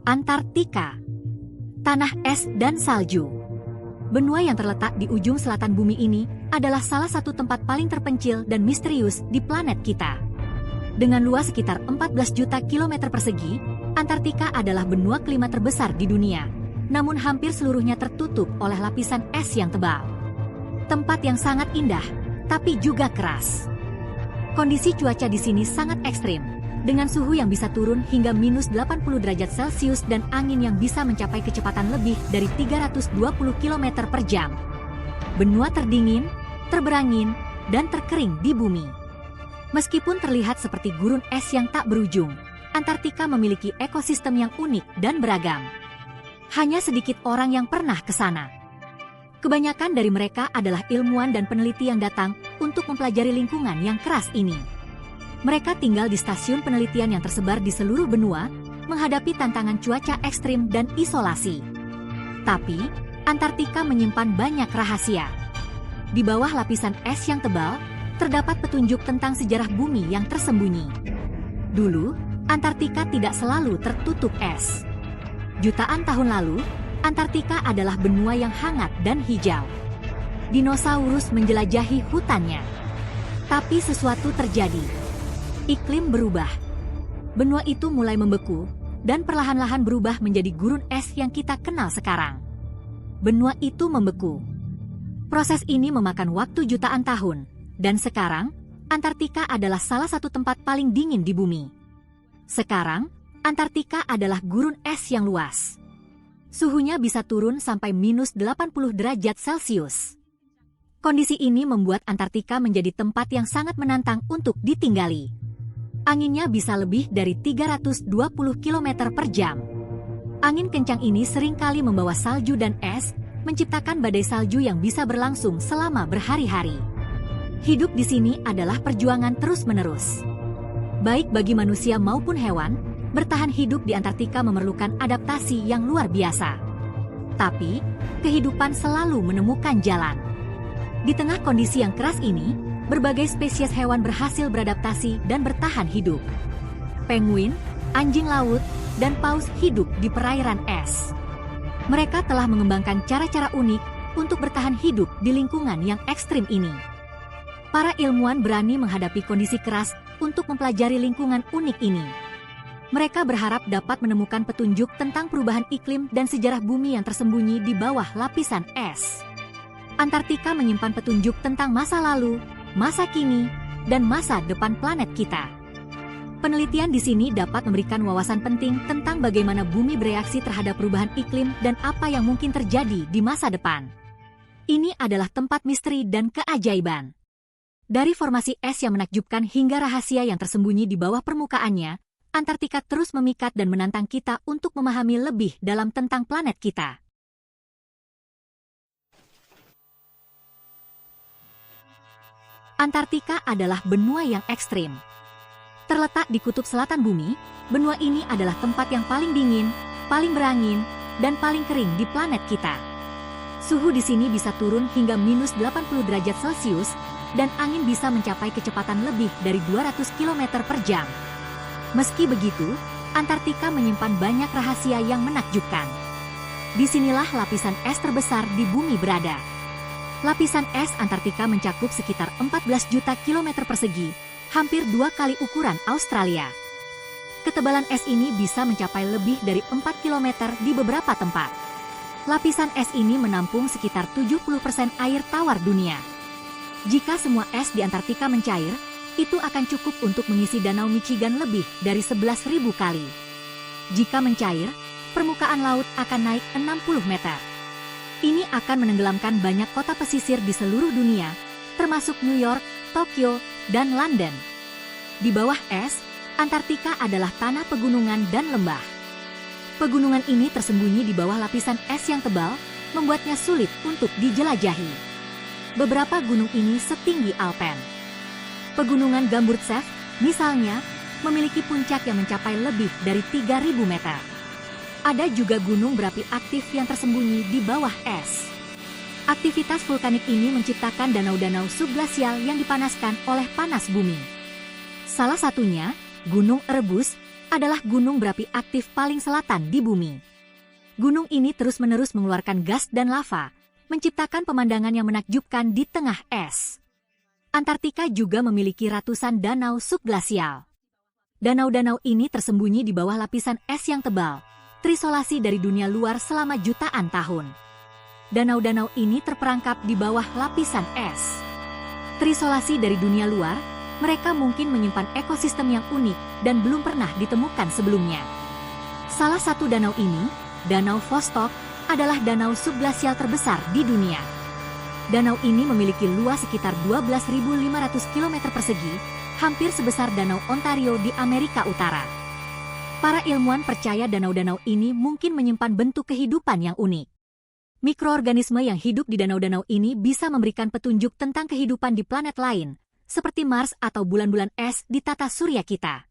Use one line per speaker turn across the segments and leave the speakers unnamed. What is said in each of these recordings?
Antartika, tanah es dan salju. Benua yang terletak di ujung selatan bumi ini adalah salah satu tempat paling terpencil dan misterius di planet kita. Dengan luas sekitar 14 juta kilometer persegi, Antartika adalah benua kelima terbesar di dunia, namun hampir seluruhnya tertutup oleh lapisan es yang tebal. Tempat yang sangat indah, tapi juga keras. Kondisi cuaca di sini sangat ekstrim, dengan suhu yang bisa turun hingga minus 80 derajat Celcius dan angin yang bisa mencapai kecepatan lebih dari 320 km per jam. Benua terdingin, terberangin, dan terkering di bumi. Meskipun terlihat seperti gurun es yang tak berujung, Antartika memiliki ekosistem yang unik dan beragam. Hanya sedikit orang yang pernah ke sana. Kebanyakan dari mereka adalah ilmuwan dan peneliti yang datang untuk mempelajari lingkungan yang keras ini. Mereka tinggal di stasiun penelitian yang tersebar di seluruh benua, menghadapi tantangan cuaca ekstrim dan isolasi. Tapi, Antartika menyimpan banyak rahasia. Di bawah lapisan es yang tebal, terdapat petunjuk tentang sejarah bumi yang tersembunyi. Dulu, Antartika tidak selalu tertutup es. Jutaan tahun lalu, Antartika adalah benua yang hangat dan hijau. Dinosaurus menjelajahi hutannya. Tapi sesuatu terjadi. Iklim berubah. Benua itu mulai membeku, dan perlahan-lahan berubah menjadi gurun es yang kita kenal sekarang. Benua itu membeku. Proses ini memakan waktu jutaan tahun, dan sekarang, Antartika adalah salah satu tempat paling dingin di bumi. Sekarang, Antartika adalah gurun es yang luas. Suhunya bisa turun sampai minus 80 derajat Celcius. Kondisi ini membuat Antartika menjadi tempat yang sangat menantang untuk ditinggali. Anginnya bisa lebih dari 320 km per jam. Angin kencang ini seringkali membawa salju dan es, menciptakan badai salju yang bisa berlangsung selama berhari-hari. Hidup di sini adalah perjuangan terus-menerus. Baik bagi manusia maupun hewan, bertahan hidup di Antartika memerlukan adaptasi yang luar biasa. Tapi, kehidupan selalu menemukan jalan. Di tengah kondisi yang keras ini, berbagai spesies hewan berhasil beradaptasi dan bertahan hidup. Penguin, anjing laut, dan paus hidup di perairan es. Mereka telah mengembangkan cara-cara unik untuk bertahan hidup di lingkungan yang ekstrim ini. Para ilmuwan berani menghadapi kondisi keras untuk mempelajari lingkungan unik ini. Mereka berharap dapat menemukan petunjuk tentang perubahan iklim dan sejarah bumi yang tersembunyi di bawah lapisan es. Antartika menyimpan petunjuk tentang masa lalu, masa kini, dan masa depan planet kita. Penelitian di sini dapat memberikan wawasan penting tentang bagaimana bumi bereaksi terhadap perubahan iklim dan apa yang mungkin terjadi di masa depan. Ini adalah tempat misteri dan keajaiban. Dari formasi es yang menakjubkan hingga rahasia yang tersembunyi di bawah permukaannya, Antartika terus memikat dan menantang kita untuk memahami lebih dalam tentang planet kita. Antartika adalah benua yang ekstrim. Terletak di kutub selatan bumi, benua ini adalah tempat yang paling dingin, paling berangin, dan paling kering di planet kita. Suhu di sini bisa turun hingga minus 80 derajat Celcius, dan angin bisa mencapai kecepatan lebih dari 200 km per jam. Meski begitu, Antartika menyimpan banyak rahasia yang menakjubkan. Disinilah lapisan es terbesar di bumi berada. Lapisan es Antartika mencakup sekitar 14 juta kilometer persegi, hampir 2 kali ukuran Australia. Ketebalan es ini bisa mencapai lebih dari 4 km di beberapa tempat. Lapisan es ini menampung sekitar 70% air tawar dunia. Jika semua es di Antartika mencair, itu akan cukup untuk mengisi Danau Michigan lebih dari 11.000 kali. Jika mencair, permukaan laut akan naik 60 meter. Ini akan menenggelamkan banyak kota pesisir di seluruh dunia, termasuk New York, Tokyo, dan London. Di bawah es, Antartika adalah tanah pegunungan dan lembah. Pegunungan ini tersembunyi di bawah lapisan es yang tebal, membuatnya sulit untuk dijelajahi. Beberapa gunung ini setinggi Alpen. Pegunungan Gamburtsev, misalnya, memiliki puncak yang mencapai lebih dari 3.000 meter. Ada juga gunung berapi aktif yang tersembunyi di bawah es. Aktivitas vulkanik ini menciptakan danau-danau subglasial yang dipanaskan oleh panas bumi. Salah satunya Gunung Erebus adalah gunung berapi aktif paling selatan di bumi. Gunung ini terus-menerus mengeluarkan gas dan lava, menciptakan pemandangan yang menakjubkan di tengah es. Antartika juga memiliki ratusan danau subglasial. Danau-danau ini tersembunyi di bawah lapisan es yang tebal, terisolasi dari dunia luar selama jutaan tahun. Danau-danau ini terperangkap di bawah lapisan es. Terisolasi dari dunia luar, mereka mungkin menyimpan ekosistem yang unik dan belum pernah ditemukan sebelumnya. Salah satu danau ini, Danau Vostok, adalah danau subglasial terbesar di dunia. Danau ini memiliki luas sekitar 12.500 km persegi, hampir sebesar Danau Ontario di Amerika Utara. Para ilmuwan percaya danau-danau ini mungkin menyimpan bentuk kehidupan yang unik. Mikroorganisme yang hidup di danau-danau ini bisa memberikan petunjuk tentang kehidupan di planet lain, seperti Mars atau bulan-bulan es di tata surya kita.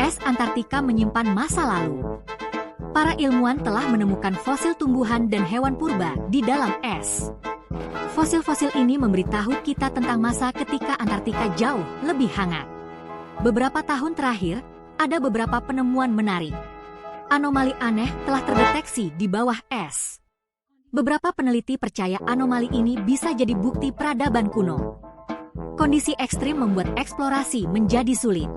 Es Antartika menyimpan masa lalu. Para ilmuwan telah menemukan fosil tumbuhan dan hewan purba di dalam es. Fosil-fosil ini memberitahu kita tentang masa ketika Antartika jauh lebih hangat. Beberapa tahun terakhir, ada beberapa penemuan menarik. Anomali aneh telah terdeteksi di bawah es. Beberapa peneliti percaya anomali ini bisa jadi bukti peradaban kuno. Kondisi ekstrim membuat eksplorasi menjadi sulit.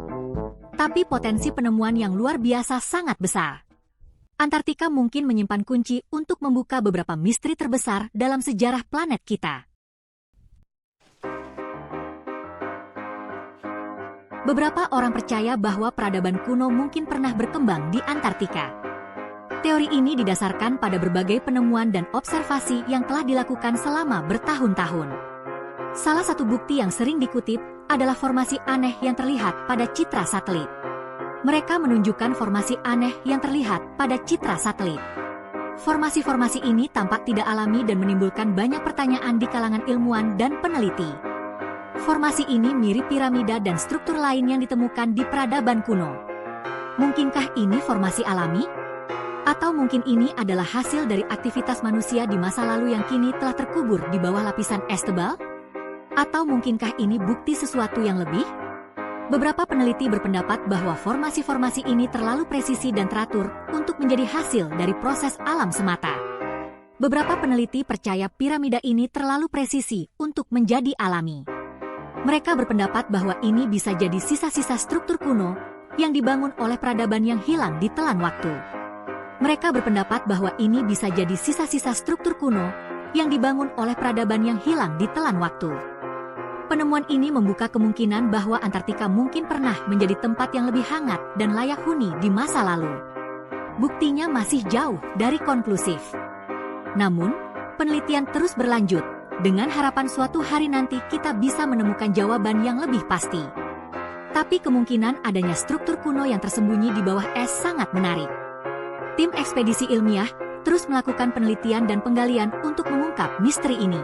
Tapi potensi penemuan yang luar biasa sangat besar. Antartika mungkin menyimpan kunci untuk membuka beberapa misteri terbesar dalam sejarah planet kita. Beberapa orang percaya bahwa peradaban kuno mungkin pernah berkembang di Antartika. Teori ini didasarkan pada berbagai penemuan dan observasi yang telah dilakukan selama bertahun-tahun. Salah satu bukti yang sering dikutip adalah formasi aneh yang terlihat pada citra satelit. Mereka menunjukkan formasi aneh yang terlihat pada citra satelit. Formasi-formasi ini tampak tidak alami dan menimbulkan banyak pertanyaan di kalangan ilmuwan dan peneliti. Formasi ini mirip piramida dan struktur lain yang ditemukan di peradaban kuno. Mungkinkah ini formasi alami? Atau mungkin ini adalah hasil dari aktivitas manusia di masa lalu yang kini telah terkubur di bawah lapisan es tebal? Atau mungkinkah ini bukti sesuatu yang lebih? Beberapa peneliti berpendapat bahwa formasi-formasi ini terlalu presisi dan teratur untuk menjadi hasil dari proses alam semata. Beberapa peneliti percaya piramida ini terlalu presisi untuk menjadi alami. Mereka berpendapat bahwa ini bisa jadi sisa-sisa struktur kuno yang dibangun oleh peradaban yang hilang ditelan waktu. Mereka berpendapat bahwa ini bisa jadi sisa-sisa struktur kuno yang dibangun oleh peradaban yang hilang ditelan waktu. Penemuan ini membuka kemungkinan bahwa Antartika mungkin pernah menjadi tempat yang lebih hangat dan layak huni di masa lalu. Buktinya masih jauh dari konklusif. Namun, penelitian terus berlanjut, dengan harapan suatu hari nanti kita bisa menemukan jawaban yang lebih pasti. Tapi kemungkinan adanya struktur kuno yang tersembunyi di bawah es sangat menarik. Tim ekspedisi ilmiah terus melakukan penelitian dan penggalian untuk mengungkap misteri ini.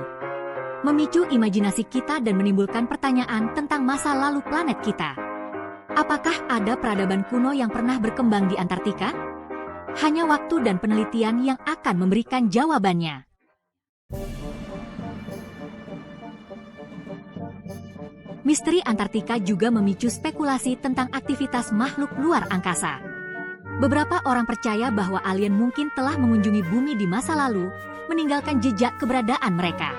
Memicu imajinasi kita dan menimbulkan pertanyaan tentang masa lalu planet kita. Apakah ada peradaban kuno yang pernah berkembang di Antartika? Hanya waktu dan penelitian yang akan memberikan jawabannya. Misteri Antartika juga memicu spekulasi tentang aktivitas makhluk luar angkasa. Beberapa orang percaya bahwa alien mungkin telah mengunjungi bumi di masa lalu, meninggalkan jejak keberadaan mereka.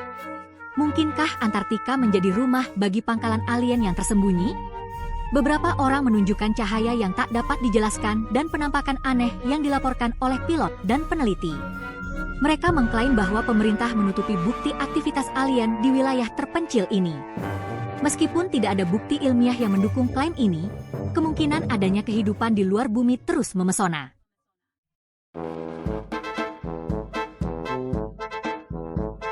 Mungkinkah Antartika menjadi rumah bagi pangkalan alien yang tersembunyi? Beberapa orang menunjukkan cahaya yang tak dapat dijelaskan dan penampakan aneh yang dilaporkan oleh pilot dan peneliti. Mereka mengklaim bahwa pemerintah menutupi bukti aktivitas alien di wilayah terpencil ini. Meskipun tidak ada bukti ilmiah yang mendukung klaim ini, kemungkinan adanya kehidupan di luar bumi terus memesona.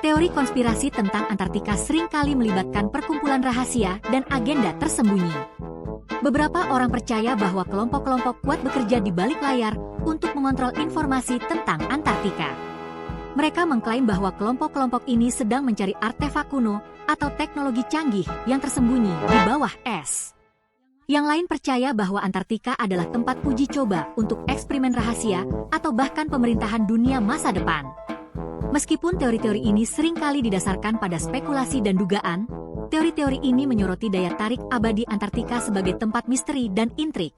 Teori konspirasi tentang Antartika seringkali melibatkan perkumpulan rahasia dan agenda tersembunyi. Beberapa orang percaya bahwa kelompok-kelompok kuat bekerja di balik layar untuk mengontrol informasi tentang Antartika. Mereka mengklaim bahwa kelompok-kelompok ini sedang mencari artefak kuno atau teknologi canggih yang tersembunyi di bawah es. Yang lain percaya bahwa Antartika adalah tempat uji coba untuk eksperimen rahasia atau bahkan pemerintahan dunia masa depan. Meskipun teori-teori ini seringkali didasarkan pada spekulasi dan dugaan, teori-teori ini menyoroti daya tarik abadi Antartika sebagai tempat misteri dan intrik.